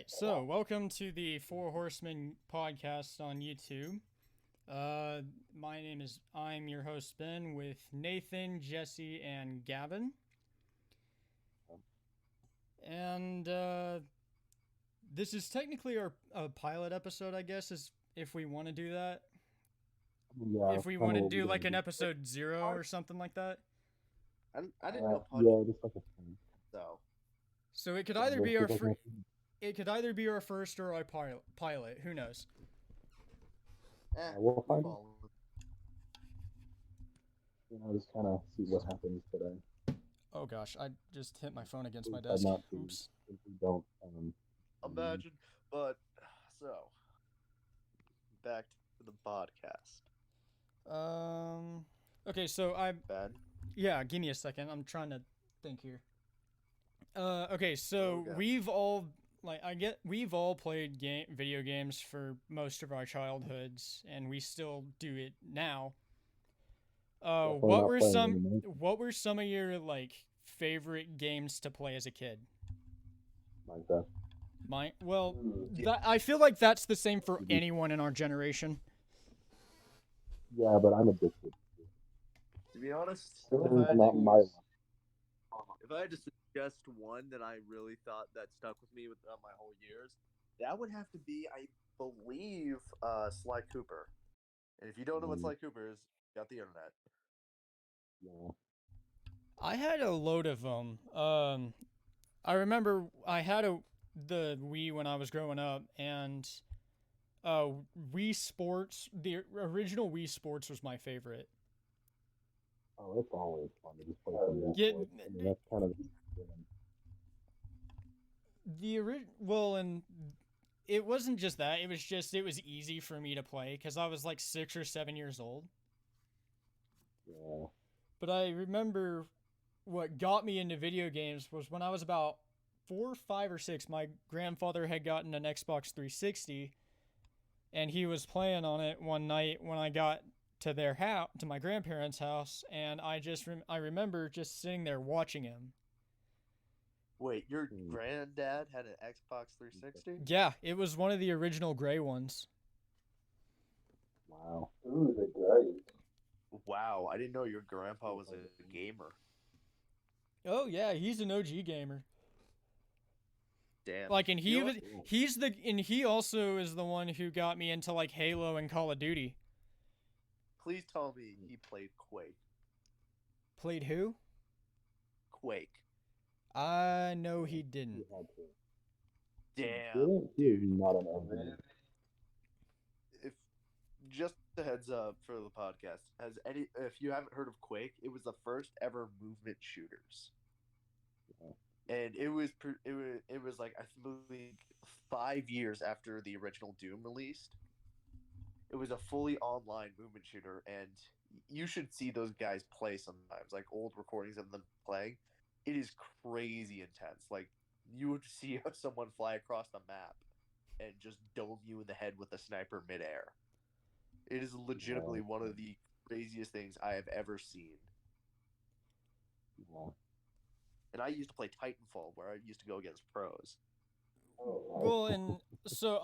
right, so welcome to the Four Horsemen podcast on YouTube. I'm your host Ben with Nathan, Jesse, and Gavin. And this is technically our pilot episode, I guess, is if we want to do that. Yeah, If we want to do like an episode 0 or something like that. I didn't know yeah, just like a thing. So it could Yeah, either be just our like it could either be our first or our pilot. Who knows? we'll find out. Just kind of see what happens today. Oh gosh, I just hit my phone against my Try desk. not to, Oops. if we don't. Imagine, but so back to the podcast. Okay, so Ben, yeah, give me a second. I'm trying to think here. Okay, so Okay. we've all played video games for most of our childhoods, and we still do it now. Definitely What not were playing some anymore. what were some of your favorite games to play as a kid? Minecraft. I feel like that's the same for anyone in our generation. Yeah, but I'm addicted. to be honest, It's not my life. if I had to suggest one that I really thought that stuck with me throughout my whole years, that would have to be, I believe, Sly Cooper. And if you don't know what Sly Cooper is, you got the internet. Yeah. I had a load of them. I remember I had the Wii when I was growing up, and Wii Sports, the original Wii Sports was my favorite. Oh, it's always fun to just play some Yeah, sports. I mean, that's kind of and it wasn't just that. It was easy for me to play because I was like 6 or 7 years old. yeah. But I remember what got me into video games was when I was about 4, 5, or 6. My grandfather had gotten an Xbox 360, and he was playing on it one night when I got to their house, to my grandparents' house, and I remember just sitting there watching him. Wait, your granddad had an Xbox 360? Yeah, it was one of the original gray ones. Wow. Ooh, they're great. Wow, I didn't know your grandpa was a gamer. Oh yeah, he's an OG gamer. Damn. And he also is the one who got me into Halo and Call of Duty. Please tell me he played Quake. Played who? Quake. I know he didn't. Damn. Dude, not an OG. If just a heads up for the podcast, if you haven't heard of Quake, it was the first ever movement shooters. And it was like, I believe, 5 years after the original Doom released. It was a fully online movement shooter, and you should see those guys play sometimes, like old recordings of them playing. It is crazy intense. Like, you would see someone fly across the map and just dome you in the head with a sniper midair. It is legitimately one of the craziest things I have ever seen. Yeah. And I used to play Titanfall, where I used to go against pros. Well, and so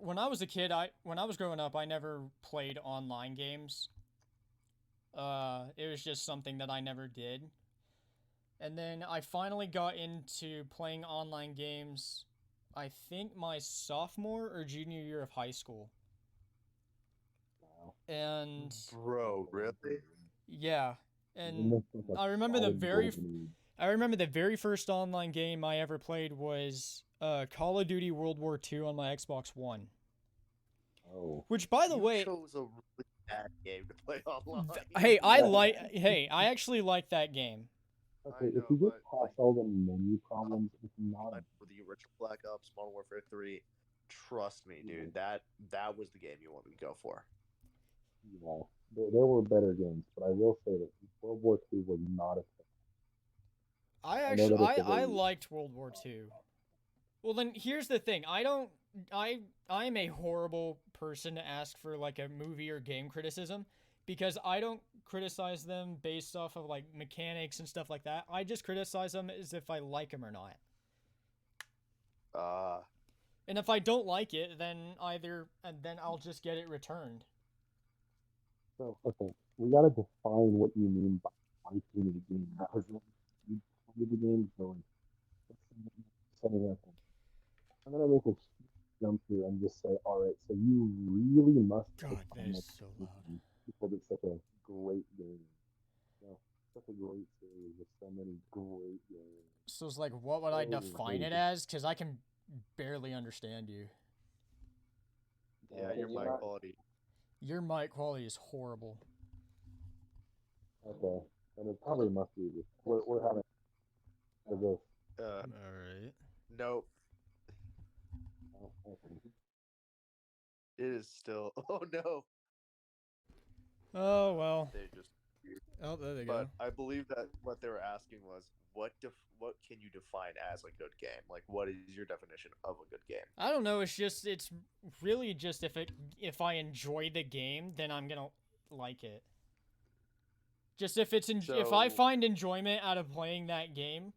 when I was a kid, when I was growing up, I never played online games. It was just something that I never did. And then I finally got into playing online games, I think my sophomore or junior year of high school. Wow. And Bro, really? yeah, and I remember the very first online game I ever played was Call of Duty World War II on my Xbox One. Oh. Which, by the way, chose a really bad game to play online. I actually like that game. Okay, if you get past all the menu problems, it's not for the original Black Ops, Modern Warfare 3. Trust me, dude, that was the game you wanted to go for. Yeah, there were better games, but I will say that World War II was not a thing. I liked World War II. Well, then here's the thing. I'm a horrible person to ask for a movie or game criticism, because I don't criticize them based off of mechanics and stuff like that. I just criticize them as if I like them or not. And if I don't like it, then I'll just get it returned. So, okay, we gotta define what you mean by liking the game. Because you play the game, so like, let's set an example. I'm gonna make a huge jump here and just say, all right, so you really must God, like that Final is so loud. Fantasy because it's such a great game. You know, such a great series with so many great games. So it's like, what would I Oh, define it crazy. as? Because I can barely understand you. Yeah, your you're mic not- quality. Your mic quality is horrible. Okay, and it probably must be just we're having this. Uh, Alright. nope. Oh, okay. It is still. Oh no. Oh, well. They just. Oh, there they But go. I believe that what they were asking was, what can you define as a good game? Like, what is your definition of a good game? I don't know, it's really just if I enjoy the game, then I'm gonna like it. Just if if I So- find enjoyment out of playing that game,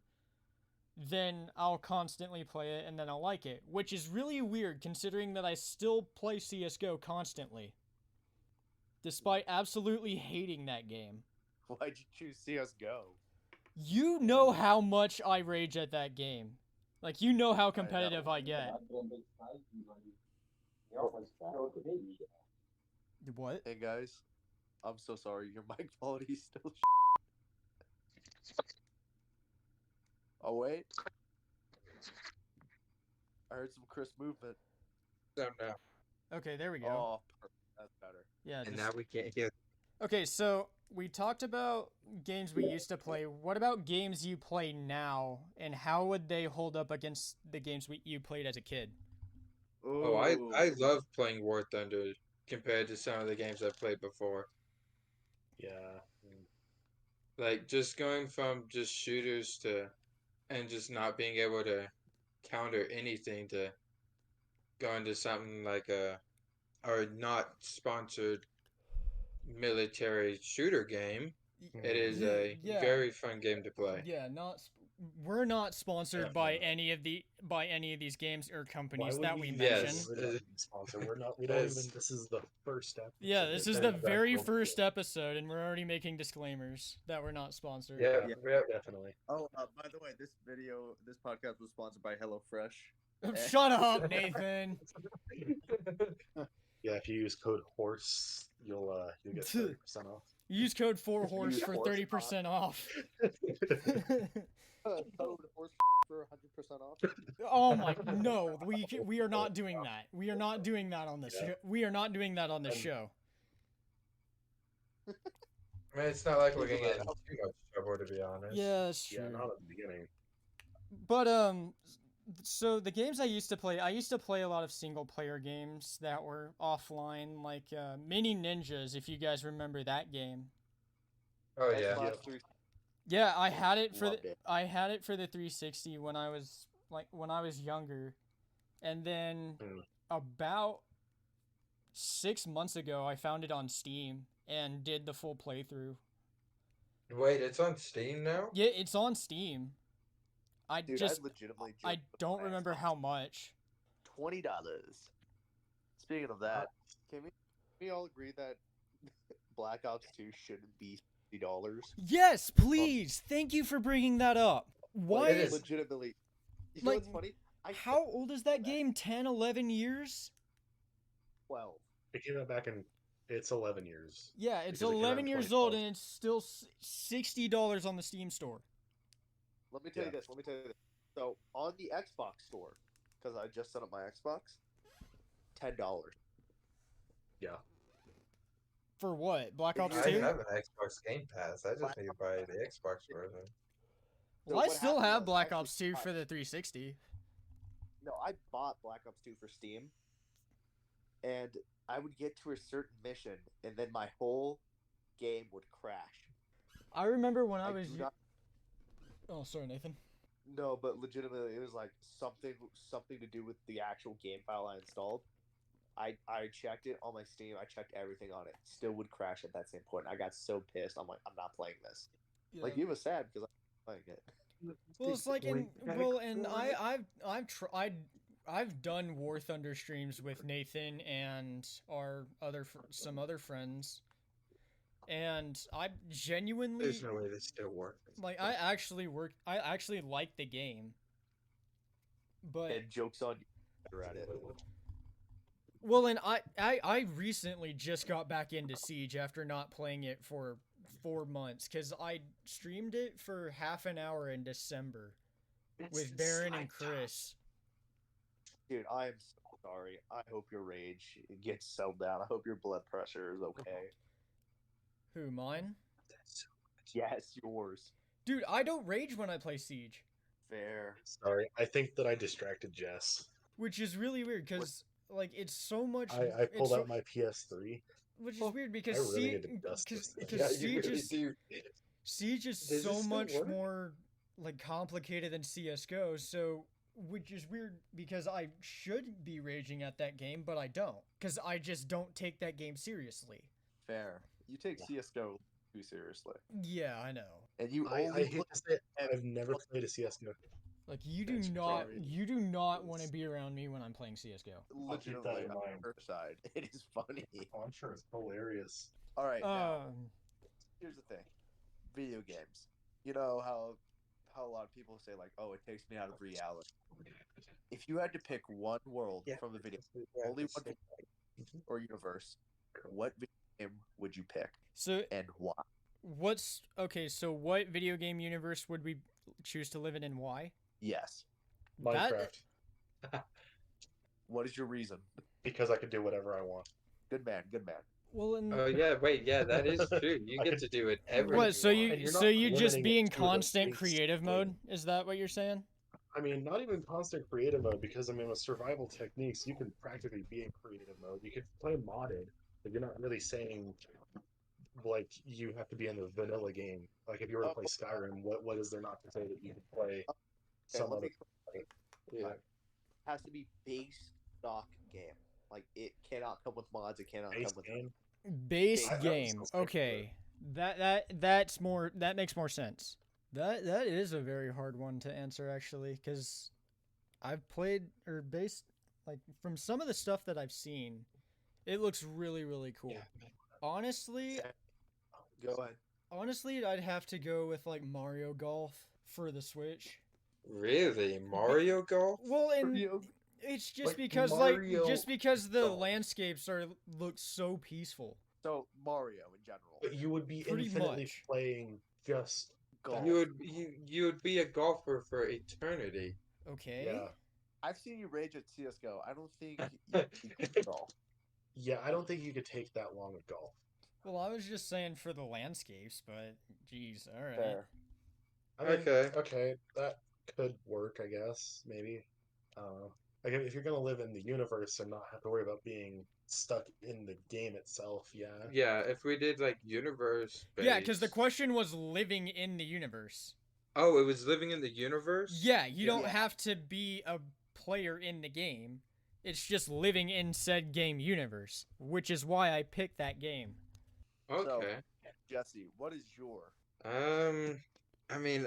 then I'll constantly play it and then I'll like it, which is really weird considering that I still play CS:GO constantly. Despite absolutely hating that game. Why'd you choose CS:GO? You know how much I rage at that game. Like, you know how competitive I get. What? Hey guys, I'm so sorry. Your mic quality is still. Oh wait, I heard some crisp movement. So now, Okay, there we go. Oh, that's better. Yeah, and just... now we can't hear. Okay, so we talked about games we used to play. What about games you play now, and how would they hold up against the games you played as a kid? Oh, I love playing War Thunder compared to some of the games I've played before. Yeah. Like just going from just shooters to, and just not being able to counter anything to go into something like or not sponsored military shooter game. It is a Yeah. very fun game to play. Yeah, we're not sponsored by Definitely. any of these games or Why companies would that we Yes. mention. We're not sponsor. We're not. We don't Yes. even. This is the first step. Yeah, So this yeah, is the that's very cool. first episode, and we're already making disclaimers that we're not sponsored. Yeah, Yeah. yeah. Definitely. Oh, by the way, this podcast was sponsored by HelloFresh. Shut up, Nathan. Yeah, if you use code HORSE, you'll get 30% off. Use code 4HORSE Use for horse 30% off. Code horse for 100% off. Oh my, no, we are not doing that. We are not doing that on this Yeah. show. We are not doing that on this show. I mean, it's not like we're gonna get in too much trouble, to be honest. Yeah, that's Yeah, true. not at the beginning. But so the games I used to play a lot of single player games that were offline, like Mini Ninjas, if you guys remember that game. Oh yeah. Xbox 360. Yeah, I had it for Loved it. I had it for the 360 when I was younger, and then Mm. about 6 months ago I found it on Steam and did the full playthrough. Wait, it's on Steam now? Yeah, it's on Steam. I Dude, just I legitimately. I jumped with don't my remember Xbox. how much. $20. Speaking of that, can we all agree that Black Ops 2 shouldn't be $50? Yes, please. Thank you for bringing that up. Why? It is. Legitimately. You know Like, what's funny? How old is that game? 10, 11 years? 12. It came out back in. It's 11 years. Yeah, it's Because it came out 11 in years old 2012. and it's still $60 on the Steam store. Let me tell you Yeah. this. So on the Xbox store, because I just set up my Xbox, $10. Yeah. For what? Black Ops I 2? have an Xbox Game Pass. I just need to buy the Xbox version. Well, I what still happened have was Black I Ops 2 actually for the 360. No, I bought Black Ops 2 for Steam, and I would get to a certain mission, and then my whole game would crash. I remember when I was... do not- Oh, sorry, Nathan. No, but legitimately, it was like something to do with the actual game file I installed. I checked it on my Steam. I checked everything on it. Still would crash at that same point. I got so pissed. I'm like, I'm not playing this. Like, you was sad because I'm playing it. Well, it's like, and I've tried. I've done War Thunder streams with Nathan and some other friends, and I genuinely There's no way this still works. like. I actually like the game, but And jokes on you at it. well, and I recently just got back into Siege after not playing it for 4 months because I streamed it for half an hour in December with Baron and Chris. Dude, I am so sorry. I hope your rage gets settled down. I hope your blood pressure is okay. Who, mine? Yes, yours. Dude, I don't rage when I play Siege, Fair. Sorry, I think that I distracted Jess. which is really weird because like it's so much. I it's pulled so- out my PS3. which is weird I because really need to dust this thing. because Yeah, you Siege really is do. Siege is Does so this still much work? more like complicated than CS:GO. So, which is weird because I should be raging at that game, but I don't because I just don't take that game seriously. Fair. You take CS:GO too seriously. Yeah, I know. And you I only hate play to say it, I've never played a CS:GO. Like you do That's not sorry. you do not want to be around me when I'm playing CS:GO. legitimately in on mind. her side. It is funny. Oh, I'm sure it's hilarious. All right, now, Um, here's the thing. Video games. You know how a lot of people say like, "Oh, it takes me out of reality." If you had to pick one world Yeah. from the video, only one or universe, what video game would you pick so and why? what's okay? So what video game universe would we choose to live in and why? Yes. Minecraft. What is your reason? Because I could do whatever I want. Good man. Good man. Well, in Oh yeah, wait, yeah, that is true. You get to do whatever. what? So want. you And you're so not you just limiting be it in to the constant base creative thing. mode? Is that what you're saying? I mean, not even constant creative mode, because I mean, with survival techniques, you can practically be in creative mode. You could play modded, but you're not really saying like you have to be in the vanilla game. Like if you were to play Skyrim, what is there not to say that you could play Okay, some let other? me Yeah. has to be base stock game. Like it cannot come with mods. It cannot Base come with game? Base I was game. gonna say Okay. That's more that makes more sense. That is a very hard one to answer actually cuz I've played or based like from some of the stuff that I've seen, it looks really cool. Yeah. Honestly, Go ahead. I'd have to go with like Mario Golf for the Switch. Really, Mario Golf? Well, and Mario- it's just Like because Mario just because the Golf. landscapes look so peaceful. So Mario in general. But you would be Pretty infinitely much. playing just Golf. You would be a golfer for eternity. Okay. yeah. I've seen you rage at CS:GO. I don't think you can golf. Yeah, I don't think you could take that long at golf. Well, I was just saying for the landscapes, but geez, all right. Fair. I mean, Okay. okay, that could work, I guess, maybe. Like if you're gonna live in the universe and not have to worry about being stuck in the game itself, yeah. Yeah, if we did like universe. Yeah, because the based- question was living in the universe. Oh, it was living in the universe? Yeah, you don't Yeah. have to be a player in the game. It's just living in said game universe, which is why I picked that game. Okay. Jesse, what is your? I mean,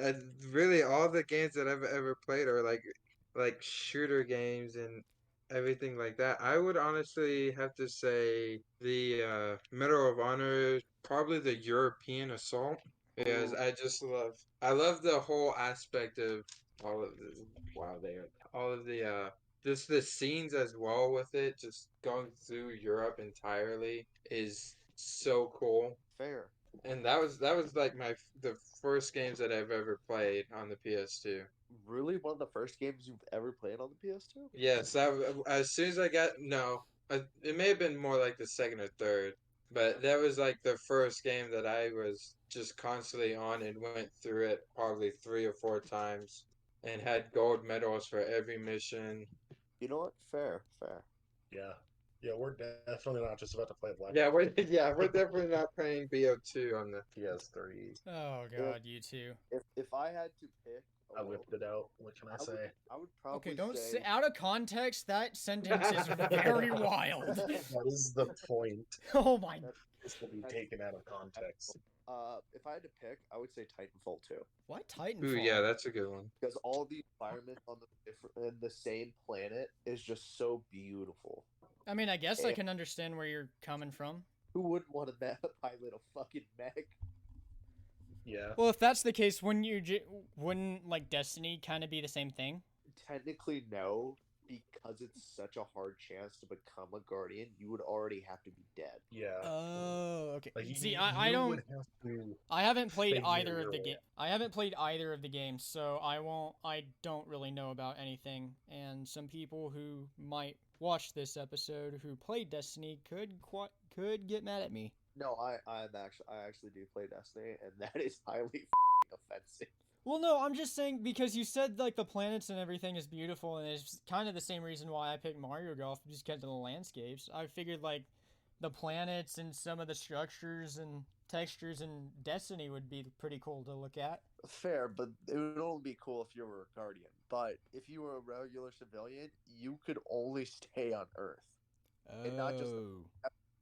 really, all the games that I've ever played are like shooter games and everything like that. I would honestly have to say the Medal of Honor, probably the European Assault, because Ooh. I love the whole aspect of all of the all of the just the scenes as well with it. Just going through Europe entirely is so cool. Fair. And that was like the first games that I've ever played on the PS2. Really, one of the first games you've ever played on the PS2? Yes, as soon as I got it may have been more like the second or third, but that was like the first game that I was just constantly on and went through it probably 3 or 4 times and had gold medals for every mission. You know what? Fair. Yeah. Yeah, we're definitely not just about to play Black Yeah, we're definitely not playing BO2 on the PS3. Oh god, you two. If I had to pick, a I world, whipped it out. What can I say? I would probably Okay, don't say say out of context. That sentence is very wild. That is the point. Oh my. It's to be taken out of context. If I had to pick, I would say Titanfall 2. Why Titanfall? Ooh, yeah, that's a good one. Because all the environments on the same planet is just so beautiful. I mean, I guess I Yeah. can understand where you're coming from. Who wouldn't want to pilot a fucking mech? Yeah. Well, if that's the case, wouldn't like Destiny kind of be the same thing? Technically, no, because it's such a hard chance to become a guardian. You would already have to be dead. Yeah. Oh, okay. Like, See, you I don't. would have to I haven't played figure either of your the way game. out. I haven't played either of the games, so I don't really know about anything. And some people who might watch this episode who played Destiny could get mad at me. No, I actually do play Destiny, and that is highly offensive. Well, no, I'm just saying because you said like the planets and everything is beautiful, and it's kind of the same reason why I picked Mario Golf, just because of the landscapes. I figured like the planets and some of the structures and textures in Destiny would be pretty cool to look at. Fair, but it would only be cool if you were a guardian. But if you were a regular civilian, you could only stay on Earth And not just- Oh.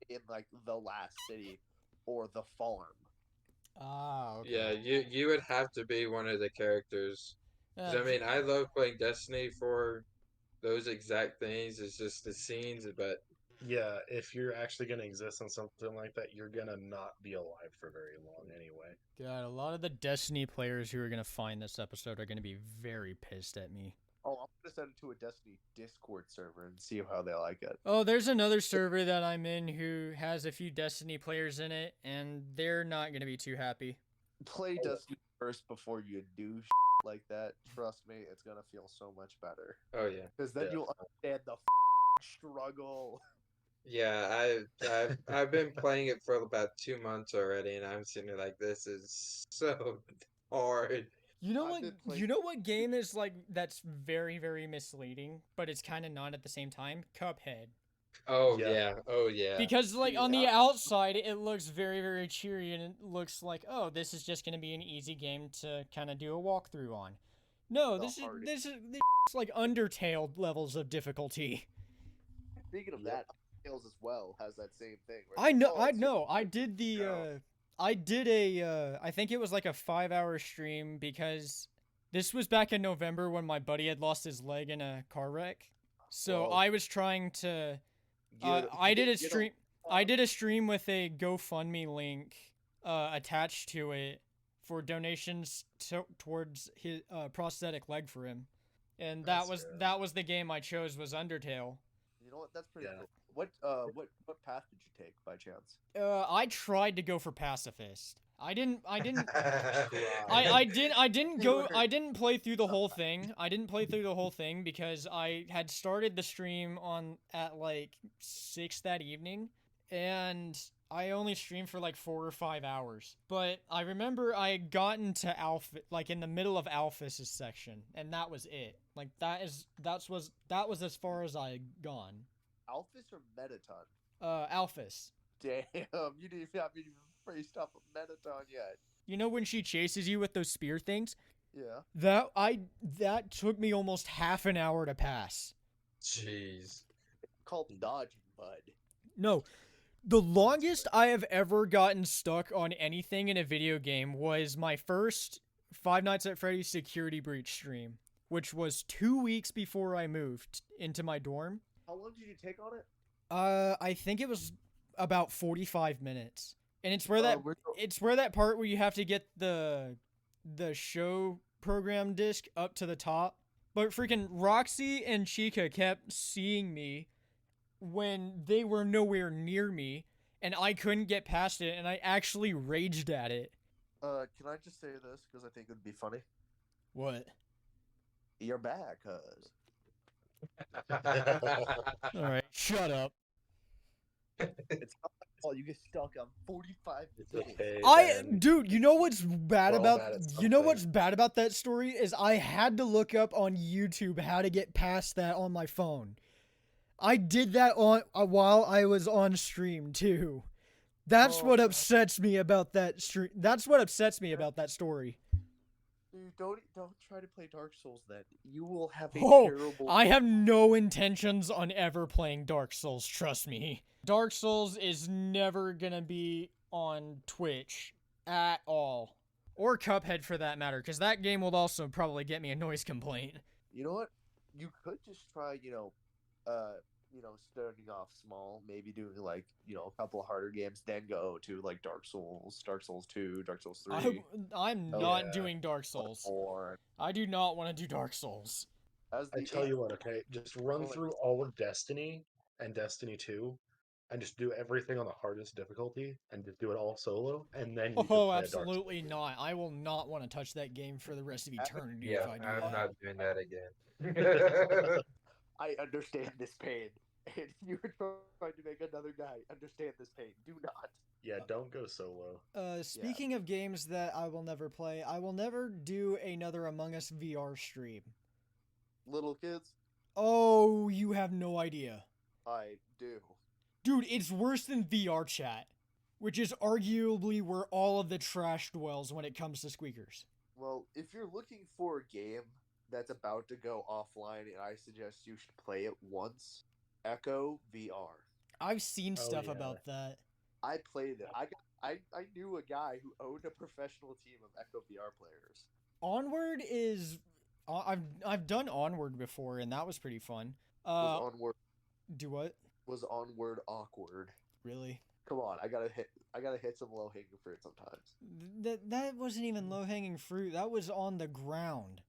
in like the last city or the farm. Ah, okay. Yeah, you would have to be one of the characters. 'Cause, I mean, I love playing Destiny for those exact things. It's just the scenes, but Yeah, if you're actually going to exist on something like that, you're going to not be alive for very long anyway. God, a lot of the Destiny players who are gonna find this episode are gonna be very pissed at me. Oh, I'm gonna send it to a Destiny Discord server and see how they like it. Oh, there's another server that I'm in who has a few Destiny players in it, and they're not gonna be too happy. Play Destiny first before you do like that. Trust me, it's gonna feel so much better. oh yeah. Because then Yeah. you'll understand the struggle. Yeah, I've been playing it for about 2 months already, and I'm sitting there like, this is so hard. You know I've what? been playing- You know what game is like that's very, very misleading, but it's kind of not at the same time. Cuphead. Oh Yeah. yeah, oh yeah. Because like on the Yeah. outside, it looks very, very cheery, and it looks like, oh, this is just gonna be an easy game to kind of do a walkthrough on. No, The this hardest. is like Undertale levels of difficulty. Speaking of Yep. that, Tales as well has that same thing. Right? I know, Oh, I it's- know. I did the, Yeah. I did a, I think it was like a 5-hour stream because this was back in November when my buddy had lost his leg in a car wreck. So Whoa. I was trying to, Get- I did a get stream. I did a stream with a GoFundMe link attached to it for donations towards his prosthetic leg for him, and That's that was the game I chose was Undertale. You know what? That's pretty Yeah. cool. What path did you take by chance? I tried to go for pacifist. I didn't I didn't You were- I didn't play through the whole thing. I didn't play through the whole thing because I had started the stream at like 6 that evening, and I only streamed for like 4 or 5 hours. But I remember I had gotten to Alpha, like in the middle of Alphys's section, and that was it. Like that was as far as I had gone. Alphys or Metaton? Alphys. Damn, you didn't even have even phrased up a Metaton yet. You know when she chases you with those spear things? Yeah. That took me almost half an hour to pass. Jeez. Called dodging, bud. No, the longest I have ever gotten stuck on anything in a video game was my first Five Nights at Freddy's Security Breach stream, which was 2 weeks before I moved into my dorm. How long did you take on it? I think it was about 45 minutes. And it's where Oh, it's where that part where you have to get the show program disc up to the top. But freaking Roxy and Chica kept seeing me when they were nowhere near me, and I couldn't get past it, and I actually raged at it. Can I just say this because I think it would be funny? What? You're back, cuz. All right, shut up. It's not my fault. You get stuck on 45 It's minutes. okay. Dude, you know what's bad We're all about bad at you know something. what's bad about that story is I had to look up on YouTube how to get past that on my phone. I did that on while I was on stream too. That's Oh, what God. upsets me about that stream. That's what upsets me about that story. Dude, don't try to play Dark Souls then. You will have a Oh, terrible. I have no intentions on ever playing Dark Souls, trust me. Dark Souls is never gonna be on Twitch at all. Or Cuphead for that matter, because that game will also probably get me a noise complaint. You know what? You could just try, starting off small, maybe doing like, a couple of harder games, then go to like Dark Souls, Dark Souls 2, Dark Souls 3. I'm Oh, not yeah. doing Dark Souls. Or I do not want to do Dark Souls. as I the tell you what, okay, just run Well, through all of Destiny and Destiny 2 and just do everything on the hardest difficulty and just do it all solo, and then you can Oh, play a Dark absolutely not. I will not want to touch that game for the rest of eternity Yeah, if I do I'm that. not doing that again. I understand this pain. And you're trying to make another guy understand this pain. Do not. Yeah, don't go solo. Speaking of games that I will never play, I will never do another Among Us VR stream. Little kids, Oh, you have no idea. I do. Dude, it's worse than VR chat, which is arguably where all of the trash dwells when it comes to squeakers. Well, if you're looking for a game that's about to go offline, and I suggest you should play it once, Echo VR. I've seen Oh, stuff yeah. about that. I played it. I knew a guy who owned a professional team of Echo VR players. Onward is I've done Onward before and that was pretty fun. Was Onward Do what? was Onward awkward? Really? Come on, I gotta hit some low hanging fruit sometimes. That wasn't even low hanging fruit. That was on the ground.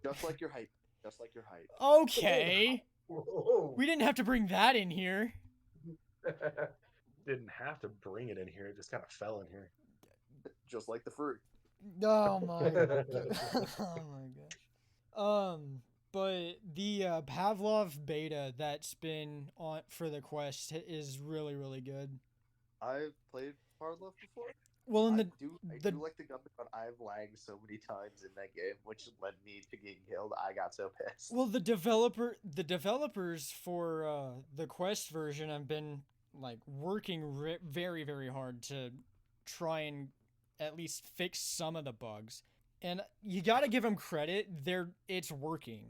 Just like your height. Just like your height. Okay. Whoa. We didn't have to bring that in here. Didn't have to bring it in here, it just kind of fell in here. Just like the fruit. Oh my god. Oh my gosh. But the Pavlov beta that's been on for the Quest is really, really good. I've played Parlov before. Well, in I the do like the gun, but I've lagged so many times in that game, which led me to getting killed. I got so pissed. well, the developers for the Quest version have been like working very, very hard to try and at least fix some of the bugs. And you got to give them credit. It's working.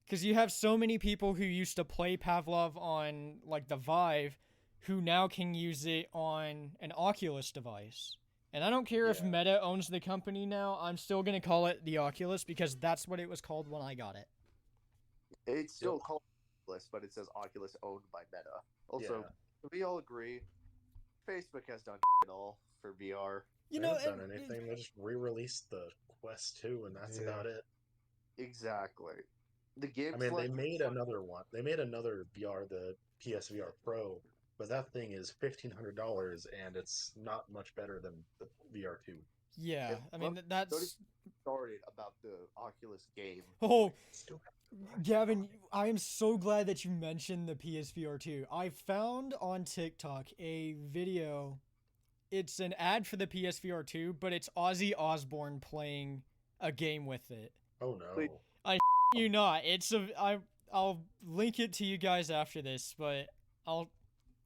Cuz you have so many people who used to play Pavlov on like the Vive who now can use it on an Oculus device. And I don't care if Yeah. Meta owns the company now, I'm still going to call it the Oculus because that's what it was called when I got it. It's still called Oculus, but it says Oculus owned by Meta. Also, we all agree, Facebook has done it all for VR. You They know, haven't done anything. They just re-released the Quest 2, and that's Yeah. about it. Exactly. The game. I mean, they made another one. They made another VR, the PSVR Pro, but that thing is $1,500, and it's not much better than the VR 2. yeah, If I mean Buck that's started about the Oculus game. oh, Still Gavin, I am so glad that you mentioned the PSVR 2. I found on TikTok a video. It's an ad for the PSVR 2, but it's Ozzy Osbourne playing a game with it. Oh no. Wait. You not. I'll link it to you guys after this, but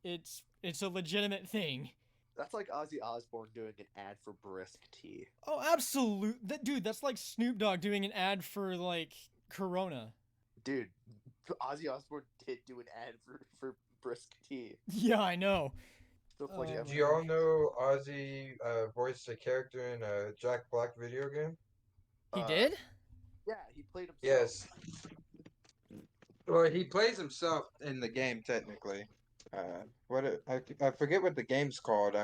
it's a legitimate thing. That's like Ozzy Osbourne doing an ad for Brisk Tea. Oh, absolute. Dude, that's like Snoop Dogg doing an ad for like Corona. Dude, Ozzy Osbourne did do an ad for Brisk Tea. Yeah, I know. Stuff like Oh, that. Do y'all know Ozzy voiced a character in a Jack Black video game? He Uh, did? Yeah, he played himself. Yes. Well, he plays himself in the game technically. I forget what the game's called.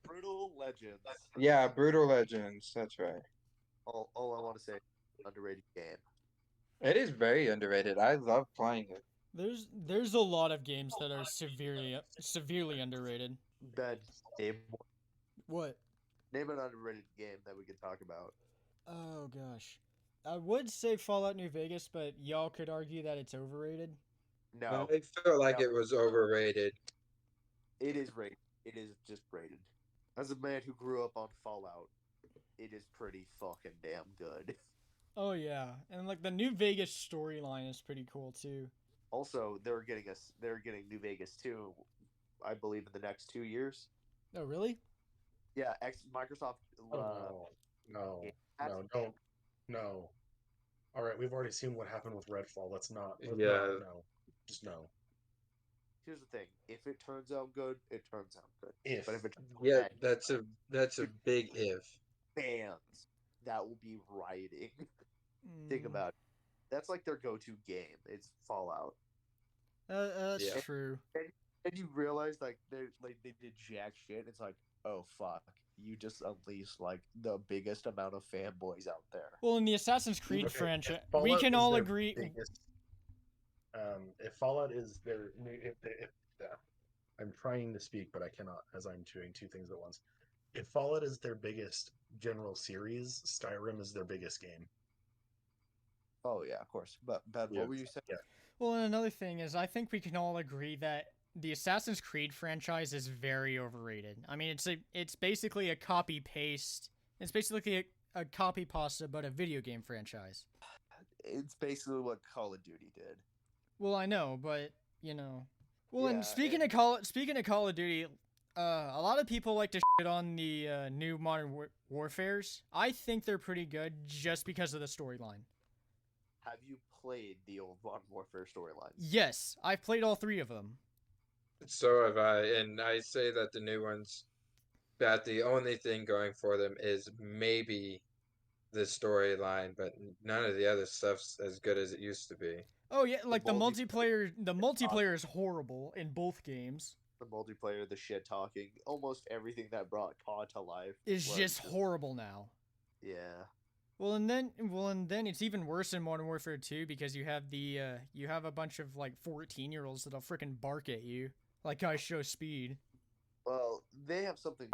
Brutal Legends. Yeah, Brutal Legends. That's right. All I want to say, underrated game. It is very underrated. I love playing it. There's a lot of games that are severely underrated. Ben, name What? an underrated game that we could talk about. Oh gosh. I would say Fallout New Vegas, but y'all could argue that it's overrated. No, I felt like No. it was overrated. it is rated. It is just rated. As a man who grew up on Fallout, it is pretty fucking damn good. Oh yeah, and like the New Vegas storyline is pretty cool too. Also, they're getting New Vegas too, I believe, in the next 2 years. Oh really? Yeah, Microsoft. Oh, no. has- No, don't. No. All right, we've already seen what happened with Redfall. Let's not. Yeah. No. Just no. here's the thing: if it turns out good, it turns out good. If But if it Yeah, bad, that's a big if. fans that will be rioting. Think about it. That's like their go-to game. It's Fallout, That's Yeah. true. and you realize like they did jack shit. It's like, oh fuck, you just unleashed like the biggest amount of fanboys out there. Well, in the Assassin's Creed Okay, franchise, if we Fallout can is all their agree. biggest- if Fallout is their, I'm trying to speak, but I cannot, as I'm doing two things at once. If Fallout is their biggest general series, Skyrim is their biggest game. Oh yeah, of course. But Ben, Yeah. what were you saying? Yeah. Well, and another thing is, I think we can all agree that the Assassin's Creed franchise is very overrated. I mean, it's basically a copy paste. It's basically a copy pasta, but a video game franchise. It's basically what Call of Duty did. Well, I know, but you know. Well, Yeah, and speaking of Call of Duty, a lot of people like to shit on the new Modern Warfares. I think they're pretty good just because of the storyline. Have you played the old Modern Warfare storylines? Yes, I've played all 3 of them. So have I, and I say that the new ones, that the only thing going for them is maybe the storyline, but none of the other stuff's as good as it used to be. Oh yeah, like the multi- multiplayer. The multiplayer is horrible in both games. The multiplayer, the shit talking, almost everything that brought COD to life Is was just horrible now. Yeah. Well, and then it's even worse in Modern Warfare 2 because you have you have a bunch of like 14-year-olds that'll freaking bark at you like I show speed. Well, they have something.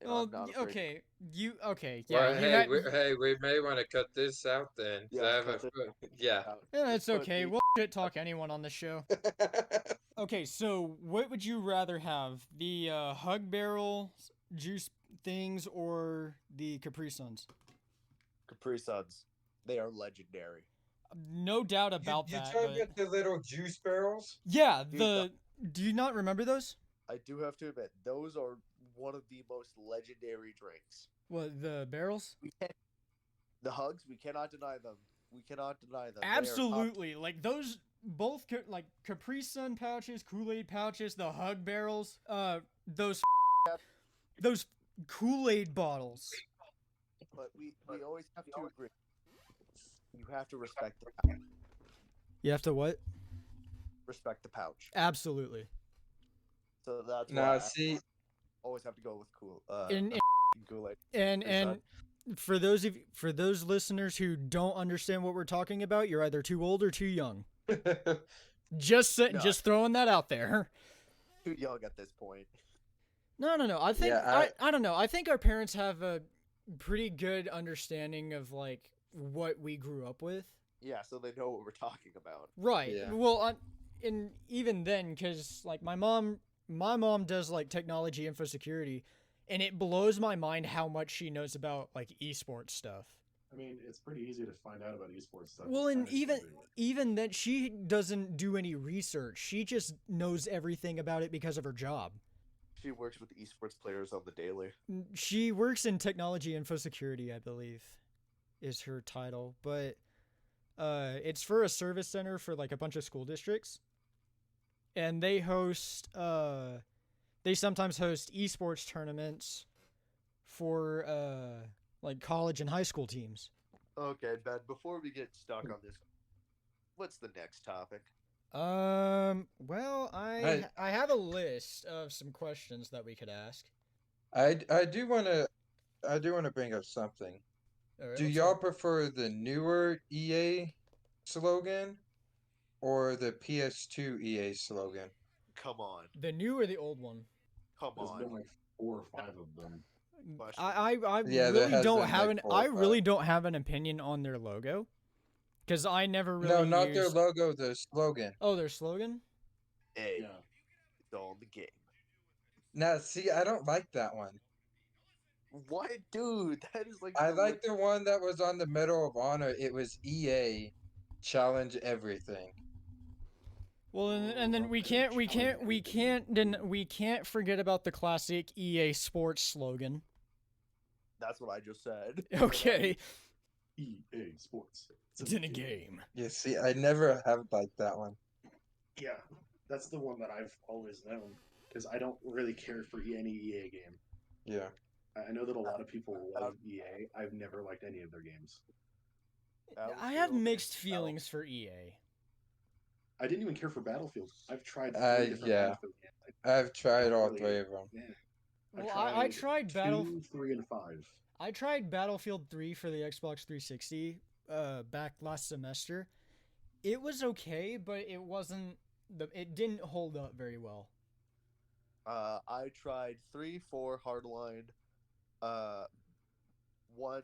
and Well, I'm not afraid- okay, Well, yeah, hey, we may want to cut this out then. 'cause Yeah, I have cut yeah. yeah, it's But okay. the- We'll shit talk anyone on the show. Okay, so what would you rather have? The Hug Barrel juice things or the Capri Suns? Capri Suns, they are legendary. No doubt about you that. talking But... about the little juice barrels? Yeah, Dude, do you not remember those? I do have to admit, those are one of the most legendary drinks. What, the barrels? The hugs, we cannot deny them. We cannot deny them. They are Absolutely. Like those both like Capri Sun pouches, Kool-Aid pouches, the Hug Barrels, those Kool-Aid bottles. But we always have to agree. You have to respect the pouch. You have to what? Respect the pouch. Absolutely. So that's why Nah, I see, always have to go with And Kool-Aid. and for those listeners who don't understand what we're talking about, you're either too old or too young. Just No. just throwing that out there. Too young at this point. No. I think Yeah, I don't know. I think our parents have a pretty good understanding of like what we grew up with. Yeah, so they know what we're talking about. Right. Yeah. Well, and even then, because like my mom does like technology info security, and it blows my mind how much she knows about like esports stuff. I mean, it's pretty easy to find out about esports stuff. Well, It's and kinda stupid. even that she doesn't do any research. She just knows everything about it because of her job. She works with esports players on the daily. She works in technology info security, I believe, is her title, but it's for a service center for like a bunch of school districts, and they sometimes host esports tournaments for like college and high school teams. Okay, Ben, before we get stuck on this, what's the next topic? Well, I have a list of some questions that we could ask. I do want to bring up something. All right, Do let's y'all go. prefer the newer EA slogan or the PS2 EA slogan? Come on. The new or the old one? Come There's on. been like 4 or 5 of them. Question. I Yeah, there really has don't been, have like, an 4 or I 5. really don't have an opinion on their logo, because I never really No, not their used... logo, the slogan. Oh, their slogan. Hey, Yeah. it's all in the game. Now, see, I don't like that one. What, dude? That is like. I like the one that was on the Medal of Honor. It was EA challenge everything. Well, and then we can't forget about the classic EA Sports slogan. That's what I just said. Okay, EA Sports. it's in a game. Yeah, see, I never have liked that one. Yeah. That's the one that I've always known because I don't really care for any EA game. Yeah. I know that a lot of people love EA. I've never liked any of their games. I have Battlefield mixed and feelings for E EA. I didn't even care for Battlefield. I've tried 3 different Yeah. Battlefield games. I've tried all really- 3 of them. Yeah. Well, I tried 2, 3, and 5. I tried Battlefield 3 for the Xbox 360 back last semester. It was okay, but it wasn't it didn't hold up very well. I tried 3, 4, Hardline, 1,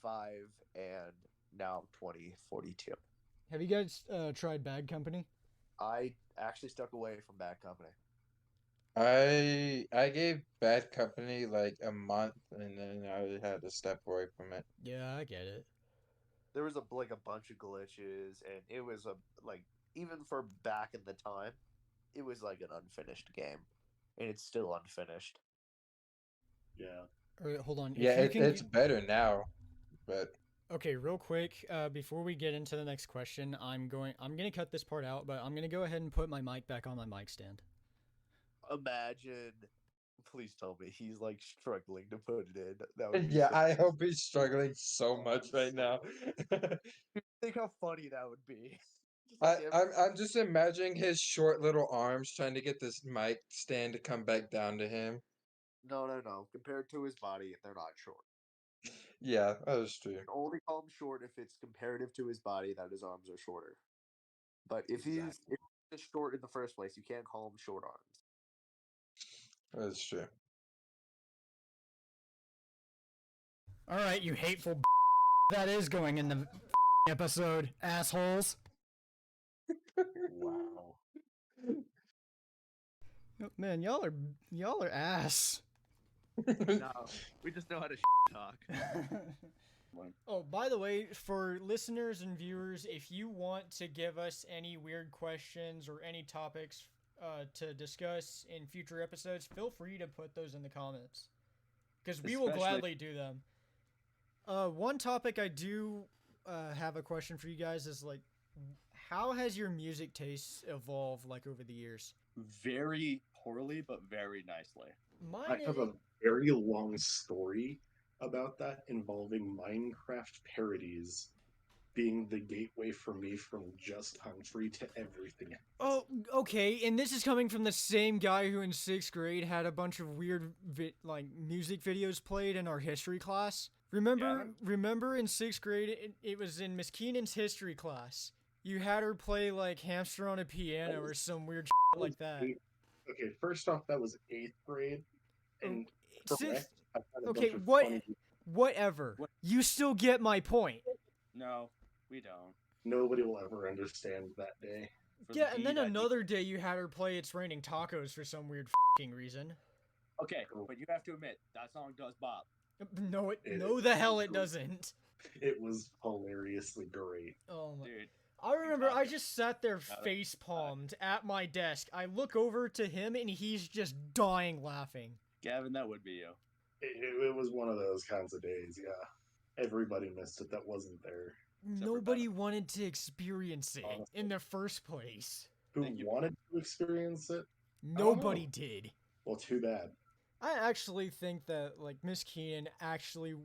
5, and now 2042. Have you guys tried Bad Company? I actually stuck away from Bad Company. I gave Bad Company like a month, and then I had to step away from it. Yeah, I get it. There was a bunch of glitches, and it was even for back in the time, it was like an unfinished game, and it's still unfinished. Yeah. All right, hold on. Yeah, If you can it's better now, but Okay, real quick, before we get into the next question, I'm gonna cut this part out, but I'm gonna go ahead and put my mic back on my mic stand. Imagine, please tell me he's like struggling to put it in. That would be yeah, so- I hope he's struggling so much right now. Think how funny that would be. Just I, like every- I'm just imagining his short little arms trying to get this mic stand to come back down to him. No. Compared to his body, they're not short. Yeah, that is true. You can only call him short if it's comparative to his body that his arms are shorter. But if he's just short in the first place, you can't call him short arms. That is true. All right, you hateful that is going in the episode, assholes. Wow. Man, y'all are ass. No, we just know how to talk. Oh, by the way, for listeners and viewers, if you want to give us any weird questions or any topics to discuss in future episodes, feel free to put those in the comments, because we will gladly do them. One topic I do have a question for you guys is like, how has your music taste evolved like over the years? Very poorly, but very nicely. I have a very long story about that involving Minecraft parodies being the gateway for me from Just Humphrey to everything else. Oh, okay, and this is coming from the same guy who in 6th grade had a bunch of weird music videos played in our history class. Remember in 6th grade, it was in Miss Keenan's history class. You had her play like Hamster on a Piano or some weird shit like that. Okay, first off, that was 8th grade. And Sixth, I've had a okay, bunch of what? funny- Whatever. What? You still get my point. No, we don't. Nobody will ever understand that day. For the Yeah, and then beat, I think- another day you had her play It's Raining Tacos for some weird f***ing reason. Okay, but you have to admit that song does bop. No, It- no, the hell it doesn't. It was hilariously great. Oh my. Dude, I remember I talking just sat there about it. face palmed at my desk. I look over to him and he's just dying laughing. Gavin, that would be you. It was one of those kinds of days, yeah. Everybody missed it that wasn't there. for Nobody wanted to experience it Honestly. in the first place. Who Thank you. wanted to experience it? Nobody know. did. Well, too bad. I actually think that like Miss Keenan actually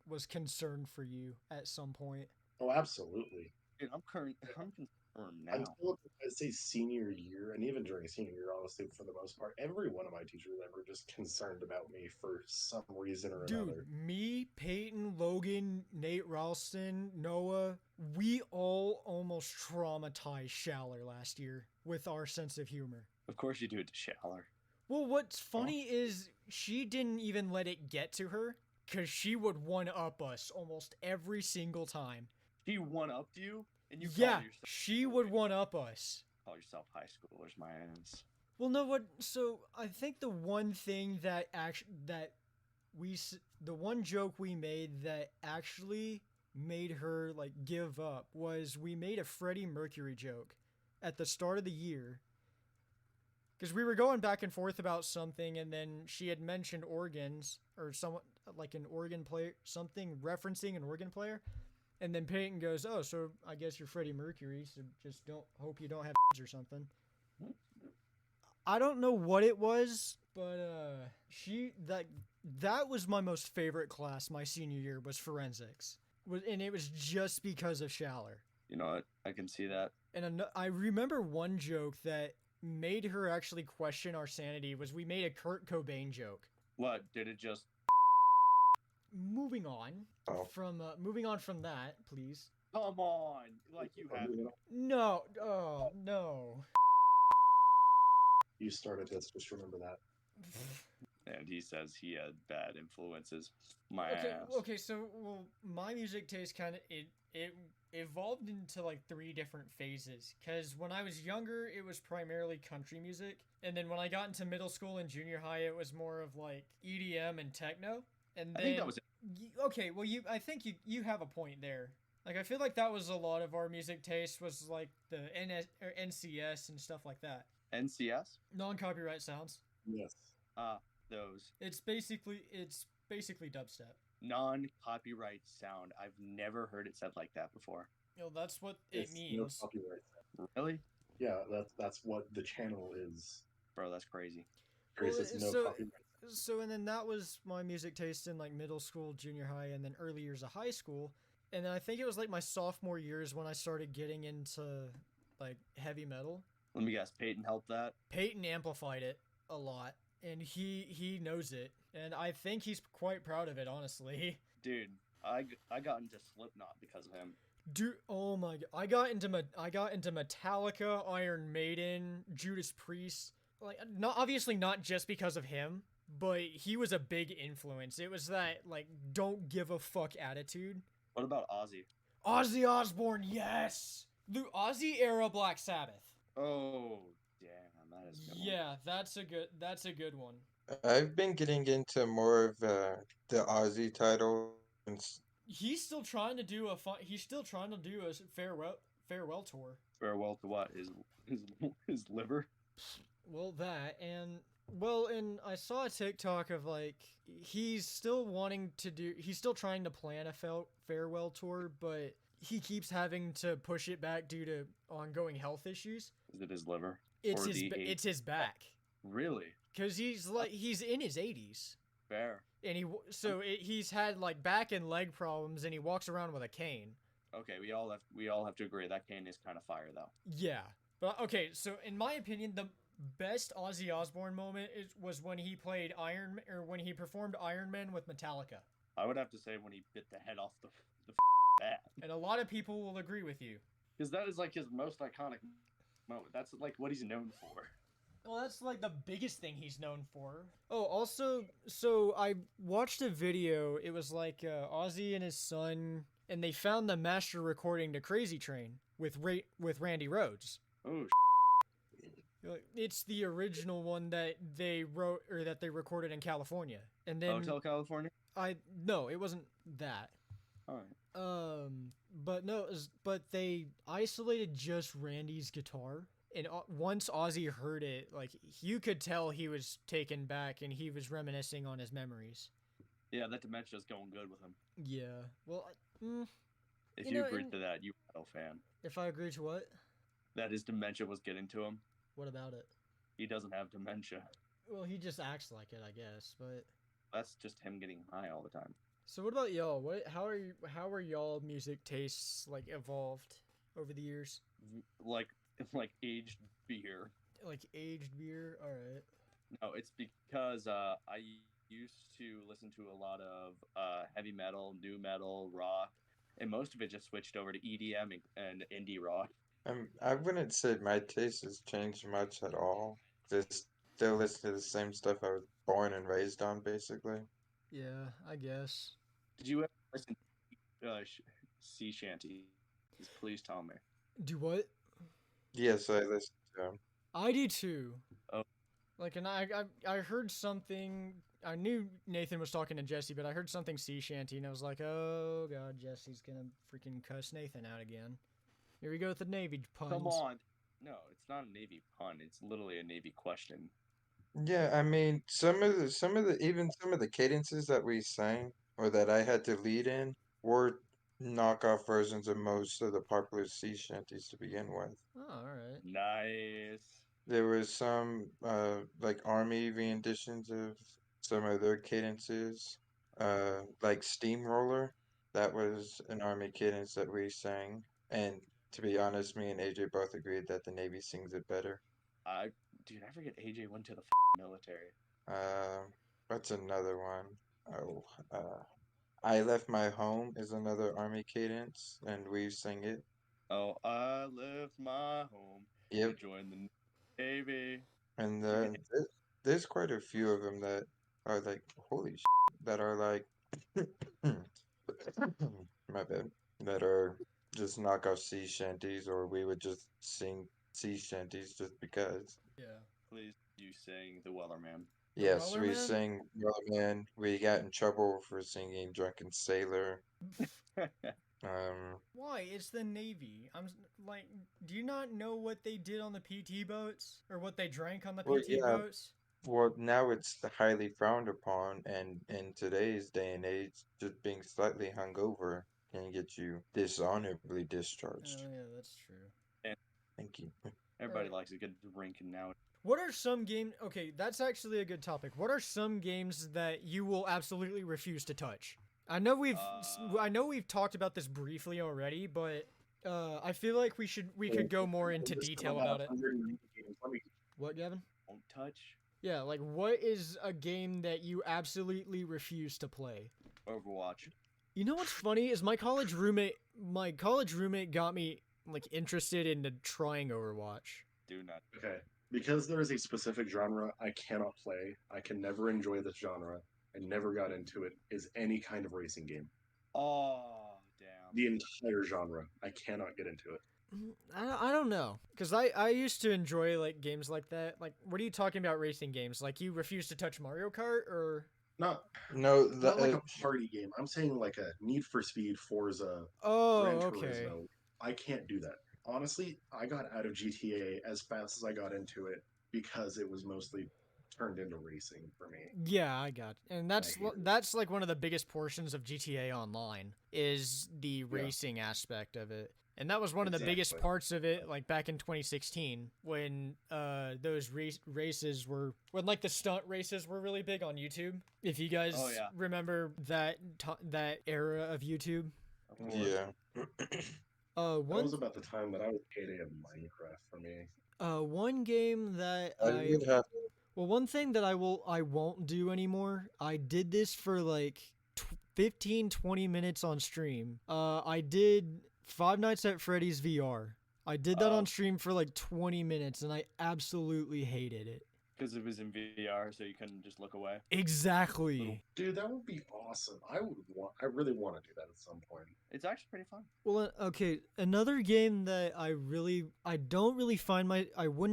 was concerned for you at some point. Oh, absolutely. Dude, I'm concerned now. Until I'd say senior year, and even during senior year, honestly, for the most part, every one of my teachers ever just concerned about me for some reason or Dude, another. me, Peyton, Logan, Nate Ralston, Noah, we all almost traumatized Schaller last year with our sense of humor. Of course you do it to Schaller. Well, what's funny is she didn't even let it get to her, because she would one-up us almost every single time. She one-upped you, and you Yeah, call yourself, she would one-up us. call yourself high schoolers, my ass. Well, no, what? So I think the one thing that the one joke we made that actually made her like give up was we made a Freddie Mercury joke at the start of the year. Because we were going back and forth about something, and then she had mentioned organs or someone like an organ player, something referencing an organ player, and then Peyton goes, "Oh, so I guess you're Freddie Mercury. So just hope you don't have or something." I don't know what it was, but that was my most favorite class my senior year was forensics. And it was just because of Schaller. You know what? I can see that. And I remember one joke that made her actually question our sanity was we made a Kurt Cobain joke. What? Did it just. Moving on Oh. from that, please. Come on! Like you have. No, oh no. You started this. Just remember that. And he says he had bad influences. My Okay, ass. okay, so well, my music taste kind of it evolved into like 3 different phases. Cause when I was younger, it was primarily country music, and then when I got into middle school and junior high, it was more of like EDM and techno. And then I think that was it. okay, well I think you have a point there. Like I feel like that was a lot of our music taste was like the NCS and stuff like that. NCS. Non-copyright sounds. Yes. Those It's basically dubstep. non-copyright sound. I've never heard it said like that before. You know, that's what it It's no means. copyright. Really, Yeah, that's what the channel is. bro? That's crazy. Grace Well, is no so- copyright. So and then that was my music taste in like middle school, junior high, and then early years of high school. And then I think it was like my sophomore years when I started getting into like heavy metal. Let me guess. Peyton helped that. Peyton amplified it a lot, and he knows it, and I think he's quite proud of it, honestly. Dude, I got into Slipknot because of him. Dude, oh my god, I got into Metallica, Iron Maiden, Judas Priest. Like, not obviously not just because of him, but he was a big influence. It was that like don't give a fuck attitude. What about Ozzy? Ozzy Osbourne, yes, the Ozzy era Black Sabbath. Oh, damn, that is a good one. Yeah, that's a good one. I've been getting into more of the Aussie title. He's still trying to do a farewell tour. Farewell to what? His liver? Well, that and I saw a TikTok of like he's still trying to plan a farewell tour, but he keeps having to push it back due to ongoing health issues. Is it his liver? It's Or his the it's his back Really? because he's in his 80s. Fair. And he's had like back and leg problems, and he walks around with a cane. Okay, we all have to agree that cane is kind of fire though. Yeah, but okay. So in my opinion, the best Ozzy Osbourne moment was when he played when he performed Iron Man with Metallica. I would have to say when he bit the head off the bat, And a lot of people will agree with you. because that is like his most iconic moment. That's like what he's known for. Well, that's like the biggest thing he's known for. Oh, also, so I watched a video. It was like Ozzy and his son, and they found the master recording to Crazy Train with Randy Rhoads. Oh, It's the original one that they wrote or that they recorded in California. And then Hotel California. no, it wasn't that. All right. But no, but they isolated just Randy's guitar. And once Ozzy heard it, like you could tell he was taken back and he was reminiscing on his memories. Yeah, that dementia's going good with him. Yeah. Well, If You you know, agreed and- to that, you were a fan. if I agree to what? That his dementia was getting to him. What about it? He doesn't have dementia. Well, he just acts like it, I guess. But That's just him getting high all the time. so, what about y'all? How are y'all music tastes like evolved over the years? Like aged beer. Like aged beer. All right. No, it's because I used to listen to a lot of heavy metal, new metal, rock, and most of it just switched over to EDM and indie rock. I wouldn't say my taste has changed much at all. Just still listen to the same stuff I was born and raised on, basically. Yeah, I guess. Did you ever listen to sea shanty? Please tell me. Do what? Yes, I listen to them. I do too. Oh. Like, and I heard something. I knew Nathan was talking to Jesse, but I heard something sea shanty, and I was like, oh god, Jesse's gonna freaking cuss Nathan out again. Here we go with the Navy puns. Come on. No, it's not a Navy pun. It's literally a Navy question. Yeah, I mean, some of the cadences that we sang or that I had to lead in were knockoff versions of most of the popular sea shanties to begin with. Oh, all right. Nice. there was some like army renditions of some of their cadences. Like Steamroller, that was an army cadence that we sang. And to be honest, me and AJ both agreed that the Navy sings it better. Dude, I forget AJ went to the military. What's another one? Oh, I Left My Home is another army cadence, and we sing it. Oh, I left my home to Yep. join the Navy. And there's quite a few of them that are like, holy that are like, my bad, that are just knockoff sea shanties, or we would just sing sea shanties just because. Yeah. Please, you sing the Wellerman. Yes, we Wellerman? sing Wellerman. We got in trouble for singing Drunken Sailor. Why? It's the Navy. Like, do you not know what they did on the PT boats? Or what they drank on the Well, PT yeah. boats? Well, now it's highly frowned upon, and in today's day and age, just being slightly hungover can get you dishonorably discharged. Oh, yeah, that's true. Thank you. Everybody Alright. likes a good drinking now. What are some games... Okay, that's actually a good topic. What are some games that you will absolutely refuse to touch? I know we've talked about this briefly already, but I feel like we could go more into detail about it. What, Gavin? Won't touch. Yeah, like what is a game that you absolutely refuse to play? Overwatch. You know what's funny is my college roommate got me like interested into trying Overwatch. Do not. Okay. Because there is a specific genre I cannot play, I can never enjoy this genre, I never got into it, is any kind of racing game. Oh, damn. The entire genre. I cannot get into it. I don't know, because I used to enjoy like games like that. Like, what are you talking about racing games? Like you refuse to touch Mario Kart or? Not No, not like a party game. I'm saying like a Need for Speed, Forza, Oh, Gran okay. Turismo. I can't do that. Honestly, I got out of GTA as fast as I got into it because it was mostly turned into racing for me. Yeah, I got it. And I hate it. that's like one of the biggest portions of GTA Online is the racing aspect of it. And that was one of the biggest Exactly. parts of it, like back in 2016, when those races were, when like the stunt races were really big on YouTube. If you guys Oh, yeah. remember that era of YouTube. Of course. yeah. That One was about the time that I was payday of Minecraft for me. one game that I would have well, one thing that I won't do anymore. I did this for like 15, 20 minutes on stream. I did Five Nights at Freddy's VR. I did that on stream for like 20 minutes and I absolutely hated it. Because it was in VR, so you couldn't just look away. Exactly. Dude, that would be awesome. I really want to do that at some point. It's actually pretty fun. Well, okay, another game that I wouldn't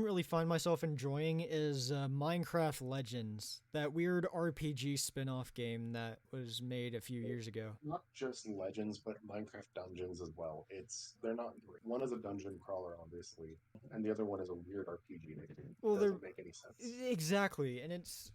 really find myself enjoying is Minecraft Legends, that weird RPG spin-off game that was made a few years ago. Not just Legends, but Minecraft Dungeons as well. They're not great. One is a dungeon crawler, obviously, and the other one is a weird RPG. Well, It doesn't make any sense. Exactly, and it's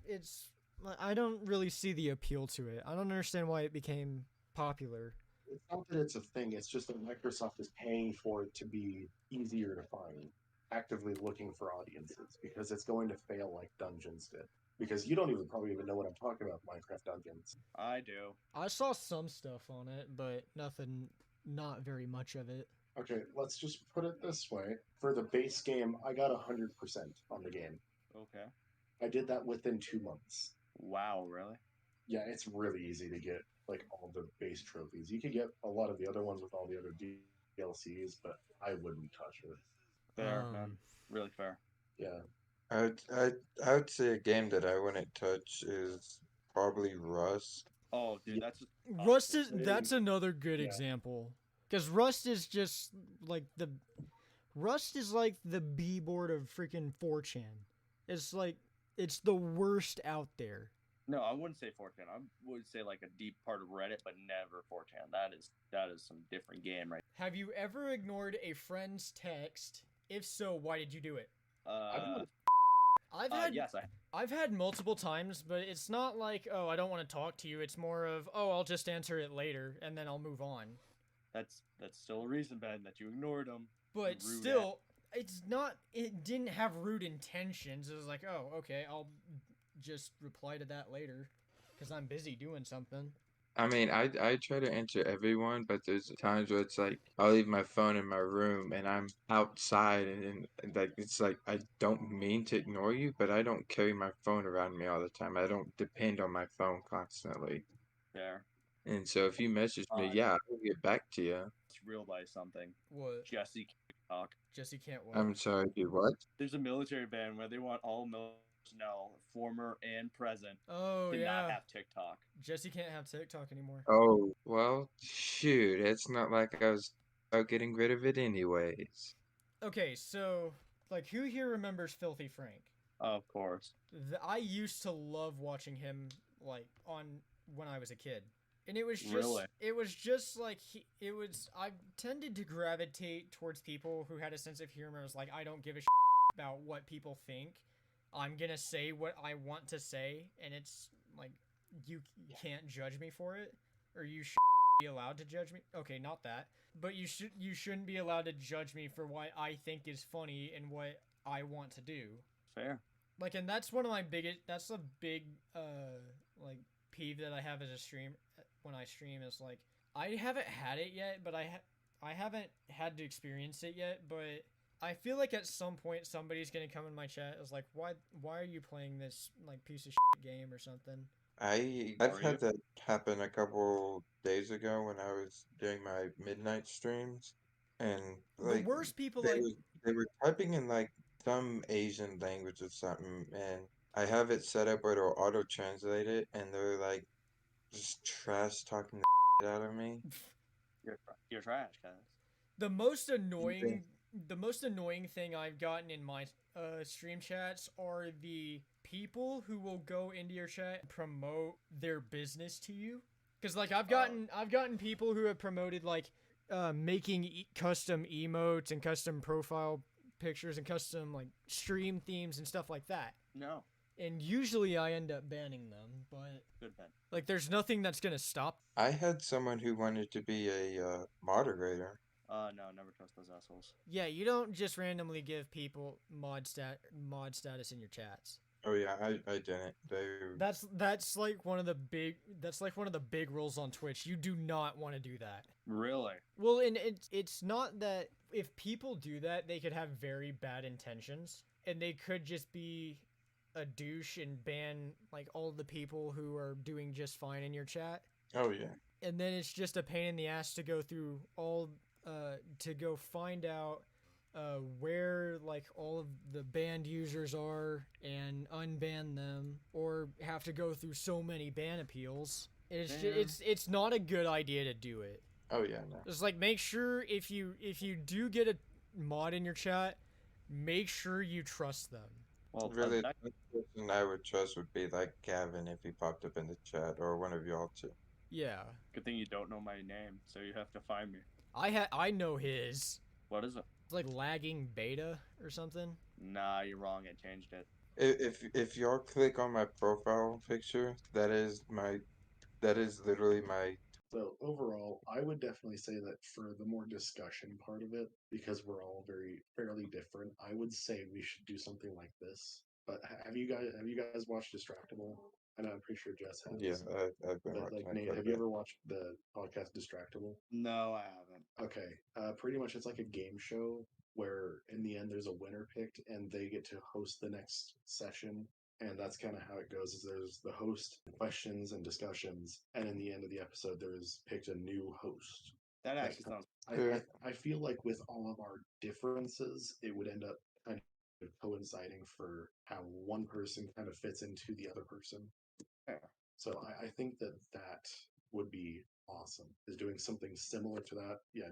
I don't really see the appeal to it. I don't understand why it became popular. It's not that it's a thing, it's just that Microsoft is paying for it to be easier to find, actively looking for audiences, because it's going to fail like Dungeons did. Because you don't probably even know what I'm talking about, Minecraft Dungeons. I do. I saw some stuff on it, but not very much of it. Okay, let's just put it this way. For the base game, I got 100% on the game. Okay. I did that within 2 months. Wow, really? Yeah, it's really easy to get like all the base trophies. You could get a lot of the other ones with all the other DLCs, but I wouldn't touch it. Fair, man. Really fair. Yeah. I would say a game that I wouldn't touch is probably Rust. Oh, dude, that's Rust that's another good Yeah. example. Because Rust is just like Rust is like the B-board of freaking 4chan. It's the worst out there. no. I wouldn't say 4chan. I would say like a deep part of Reddit, but never 4chan. That is some different game, right? Have you ever ignored a friend's text? If so, why did you do it? Yes, I've had multiple times, but it's not like, oh, I don't want to talk to you. It's more of, oh, I'll just answer it later and then I'll move on. that's still a reason, Ben, that you ignored them. But Rude still, it's not. It didn't have rude intentions. It was like, oh, okay, I'll just reply to that later, because I'm busy doing something. I mean, I try to answer everyone, but there's times where it's like I'll leave my phone in my room and I'm outside and like it's like I don't mean to ignore you, but I don't carry my phone around me all the time. I don't depend on my phone constantly. Fair. And so if you message me, Uh, yeah, I'll get back to you. It's realized something. What? Jesse can't talk. Jesse can't what? I'm sorry, do what? There's a military ban where they want all military personnel, former and present, Oh to yeah. not have TikTok. Jesse can't have TikTok anymore. Oh, well, shoot, it's not like I was about getting rid of it anyways. Okay, so like, who here remembers Filthy Frank? Of course. I used to love watching him like on when I was a kid. And it was just Really? it was just like I tended to gravitate towards people who had a sense of humor. It was like, I don't give a about what people think. I'm going to say what I want to say, and it's like you can't judge me for it, or you should be allowed to judge me. Okay, not that. But you shouldn't be allowed to judge me for what I think is funny and what I want to do. Fair. Like, and that's one of my biggest. That's a big like peeve that I have as a stream when I stream is like, I haven't had it yet, but I haven't had to experience it yet, but I feel like at some point somebody's gonna come in my chat is like, why are you playing this like piece of shit game or something? I've had that happen a couple days ago when I was doing my midnight streams, and The like worst people they like was they were typing in like some Asian language or something, and I have it set up where it'll auto translate it, and they're like just trash talking the shit out of me. You're trash, guys. the most annoying thing I've gotten in my stream chats are the people who will go into your chat and promote their business to you. Because like I've gotten people who have promoted like making custom emotes and custom profile pictures and custom like stream themes and stuff like that. No. And usually I end up banning them, but Good ban. like there's nothing that's gonna stop. I had someone who wanted to be a moderator. No, never trust those assholes. Yeah, you don't just randomly give people mod status in your chats. Oh yeah, I didn't. That's like one of the big rules on Twitch. You do not want to do that. Really? Well, and it's not that if people do that, they could have very bad intentions, and they could just be a douche and ban like all the people who are doing just fine in your chat. Oh yeah. And then it's just a pain in the ass to go through all to go find out where like all of the banned users are and unban them, or have to go through so many ban appeals. It's not a good idea to do it. Oh yeah, no. Just like, make sure if you do get a mod in your chat, make sure you trust them. Well, Really, the only person I would trust would be like Gavin if he popped up in the chat, or one of y'all too. Yeah. good thing you don't know my name, so you have to find me. I know his. What is it? It's like lagging beta or something. Nah, you're wrong. I changed it. If y'all click on my profile picture, that is literally my. So overall, I would definitely say that for the more discussion part of it, because we're all fairly different, I would say we should do something like this. But have you guys watched Distractable? I know I'm pretty sure Jess has. Yeah, I've been But watching like it Nate, quite a have you bit. ever watched the podcast Distractable? No, I haven't. Okay. Pretty much it's like a game show where in the end there's a winner picked and they get to host the next session. And that's kind of how it goes. Is there's the host, questions and discussions, and in the end of the episode there is picked a new host. That actually sounds. I feel like with all of our differences, it would end up kind of coinciding for how one person kind of fits into the other person. Fair. So I think that would be awesome. Is doing something similar to that. Yeah,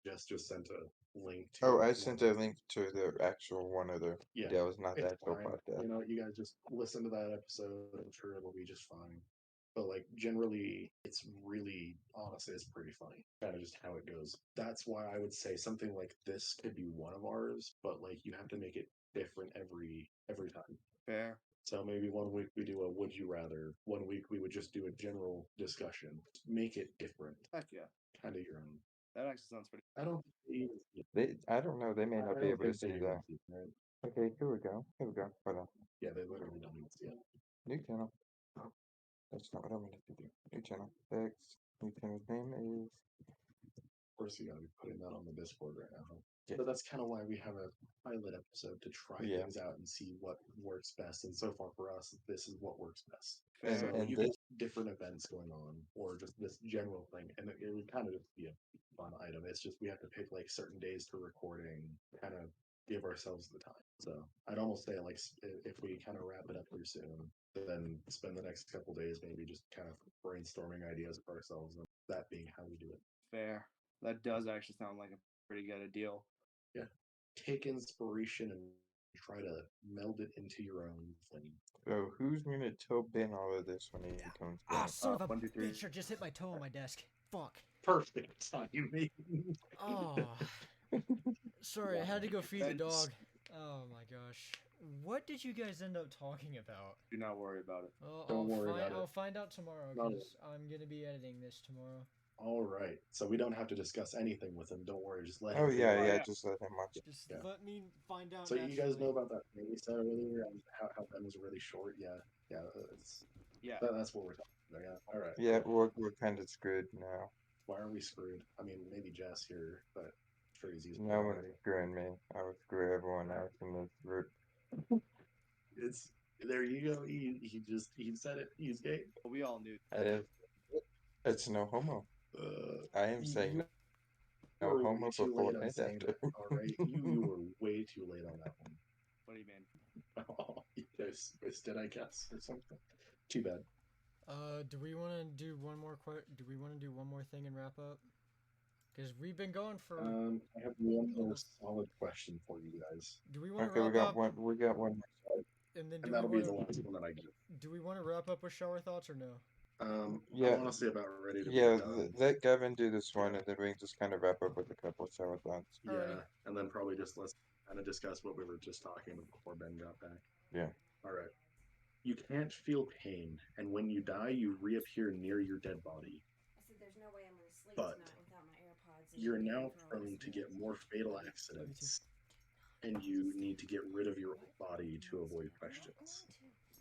Jess just sent a link to. Oh, I sent a link to the actual one of the. Yeah, That was not the it's actual fine. podcast. You know, you guys just listen to that episode. I'm sure it'll be just fine. But like generally, it's really honestly, it's pretty funny. Kind of just how it goes. That's why I would say something like this could be one of ours, but like you have to make it different every time. Fair. So maybe 1 week we do a would you rather. 1 week we would just do a general discussion. Make it different. Heck yeah. Kind of your own. That actually sounds pretty. I don't think they even see it. I don't know. They may I not be don't able to think they see even that. see it, right? Okay, here we go. Here we go. Hold on. Yeah, they literally don't even see it. New channel. That's not what I wanted to do. New channel. Text. New channel's name is. Of course, you gotta be putting that on the Discord right now. Yeah. So that's kind of why we have a pilot episode to try Yeah. things out and see what works best. And so far for us, this is what works best. And- So and you this- get different events going on, or just this general thing, and it would kind of just be a fun item. It's just we have to pick like certain days for recording, kind of give ourselves the time. So I'd almost say like if we kind of wrap it up here soon, then spend the next couple days maybe just kind of brainstorming ideas for ourselves, and that being how we do it. Fair. That does actually sound like a pretty good deal. Take inspiration and try to meld it into your own thing. So who's gonna tell Ben all of this when he comes Ah, back? son of a 1, 2, 3. bitch! I just hit my toe on my desk. Fuck. Perfect timing. Oh. Sorry, I had to go feed the Thanks. dog. Oh my gosh. What did you guys end up talking about? Do not worry about it. Don't worry about it. I'll find out tomorrow No. because I'm gonna be editing this tomorrow. All right, so we don't have to discuss anything with him. Don't worry, just let him. Oh figure yeah, it out. yeah. Just let him watch. Just Yeah. let me find out. So you guys naturally. know about that thing we said earlier and how that was really short? Yeah, it's, Yeah. that's what we're talking about. Yeah, all right. Yeah, we're kind of screwed now. Why are we screwed? I mean, maybe Jess here, but I'm sure he's used it No one's already. screwing me. I would screw everyone else in this group. It's there. You go. He said it. He's gay. We all knew. It's no homo. I am saying no You were way homo too before late on and saying after. that. All right, you were way too late on that one. What do you mean? Oh, you guys did, I guess, or something. Too bad. Do we want to do one more? Do we want to do one more thing and wrap up? Because we've been going for. I have one more solid question for you guys, Do we want to Okay, we wrap got up? one. We got one. And then do and that'll be we the want last one that I get. do we want to wrap up with shower thoughts or no? Yeah. I'm honestly about ready to Yeah, be done. let Gavin do this one, and then we can just kind of wrap up with a couple of shower thoughts. Yeah, Alrighty. and then probably just let's kind of discuss what we were just talking about before Ben got back. Yeah. All right. You can't feel pain, and when you die, you reappear near your dead body. I said, "There's no way I'm gonna sleep But tonight without my AirPods." and You're being now for a prone rest to of get the more night. fatal accidents, and you need to get rid of your body to avoid questions.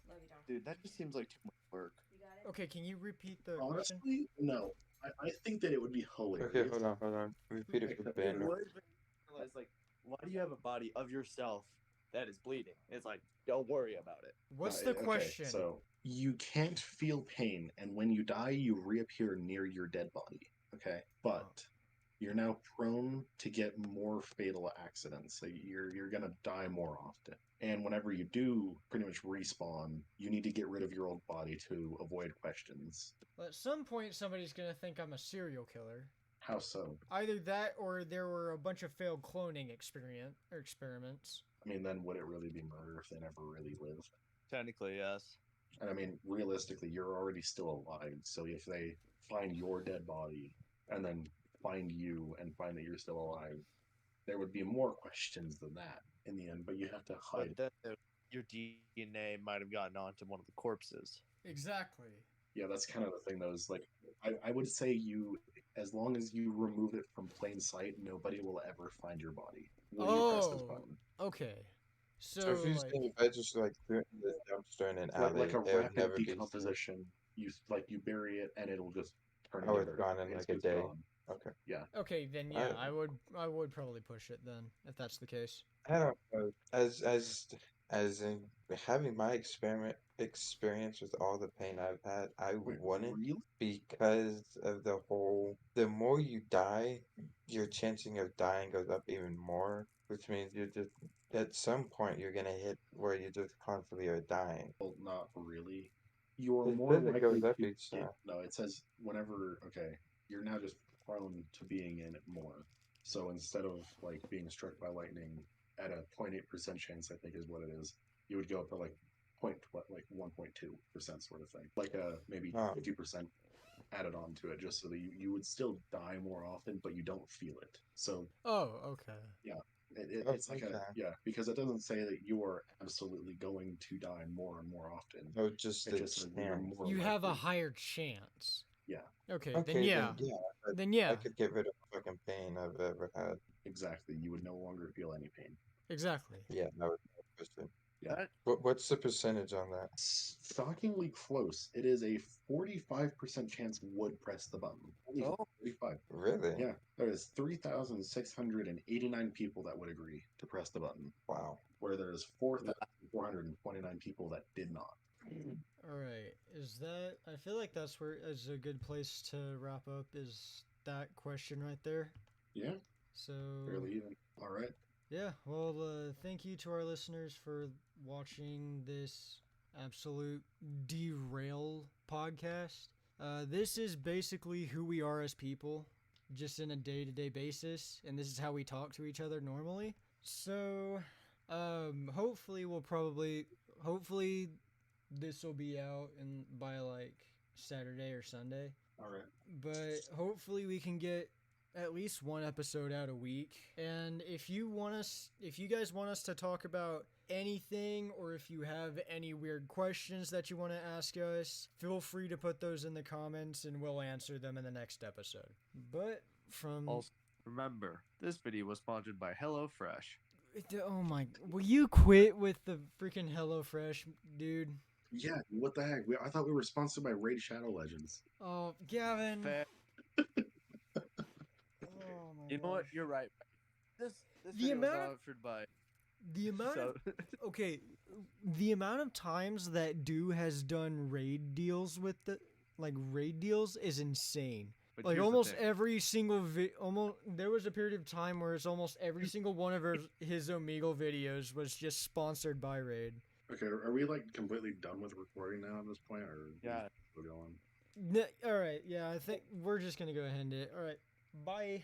Love you, dog. Dude, that just seems like too much work. You got it? Okay, can you repeat the question? Honestly, no. I think that it would be hilarious. Okay, hold on. Repeat it for Ben. Realize, like, why do you have a body of yourself that is bleeding? It's like, don't worry about it. What's the Okay, question? So you can't feel pain, and when you die, you reappear near your dead body. Okay, but you're now prone to get more fatal accidents. So you're gonna die more often. And whenever you do pretty much respawn, you need to get rid of your old body to avoid questions. Well, at some point, somebody's gonna think I'm a serial killer. How so? Either that, or there were a bunch of failed cloning experiments. I mean, then would it really be murder if they never really lived? Technically, yes. And I mean, realistically, you're already still alive. So if they find your dead body and then find you and find that you're still alive, there would be more questions than that in the end. But you have to hide. But then your DNA might have gotten onto one of the corpses. Exactly. Yeah, that's kind of the thing, though. Is like, I would say you, as long as you remove it from plain sight, nobody will ever find your body when you press this Oh. button. Okay. So So, if you like, if I just like threw it in the dumpster in an Like, alley, like a it would rapid never be seen. decomposition. You bury it and it'll just turn. Oh, into it's dirt. gone in It's like a just day. gone. Okay. okay, then yeah, I would probably push it then if that's the case. I don't know. As in having my experience with all the pain I've had, I Wait, wouldn't, really? because of the whole. The more you die, your chancing of dying goes up even more, which means you're just at some point you're gonna hit where you just constantly are dying. Well, not really. You're It more says it likely goes up to each get. time. No, it says whenever. Okay, you're now just prone to being in it more. So instead of like being struck by lightning at a 0.8% chance, I think is what it is, you would go up to like 1.2% sort of thing, like maybe Oh. 50% added on to it, just so that you would still die more often, but you don't feel it. So Oh, okay. it's like Okay. because it doesn't say that you are absolutely going to die more and more often. Oh, just It the just says that you're chance. more You have a likely. higher chance. Okay, Okay, then yeah. Then yeah, I could get rid of fucking pain I've ever had. Exactly. You would no longer feel any pain. exactly. Yeah, that was my question. Yeah. What's the percentage on that? Shockingly close. It is a 45% chance would press the button. Only Oh. 45. Really? Yeah. There is 3,689 people that would agree to press the button, Wow. where there's 4,429 people that did not. All right, is that? I feel like that's where is a good place to wrap up. Is that question right there? Yeah. So Fairly even. All right. yeah, well, thank you to our listeners for watching this absolute derail podcast. This is basically who we are as people, just in a day-to-day basis, and this is how we talk to each other normally. So, hopefully this will be out by like Saturday or Sunday. All right. But hopefully we can get at least one episode out a week. And if you guys want us to talk about anything, or if you have any weird questions that you want to ask us, feel free to put those in the comments and we'll answer them in the next episode. But from Also, remember, this video was sponsored by HelloFresh. oh my, will you quit with the freaking HelloFresh, dude? Yeah. What the heck? I thought we were sponsored by Raid Shadow Legends. Oh, Gavin. Fair. Oh my You know what? gosh. You're right. This The video was amount of- offered by. The amount of So, okay, the amount of times that Do has done raid deals with raid deals is insane. but Like here's the almost thing. every single there was a period of time where it's almost every single one of his Omegle videos was just sponsored by Raid. Okay. Are we like completely done with recording now at this point, or Yeah. still going? All right, yeah, I think we're just gonna go ahead and end it. All right, bye.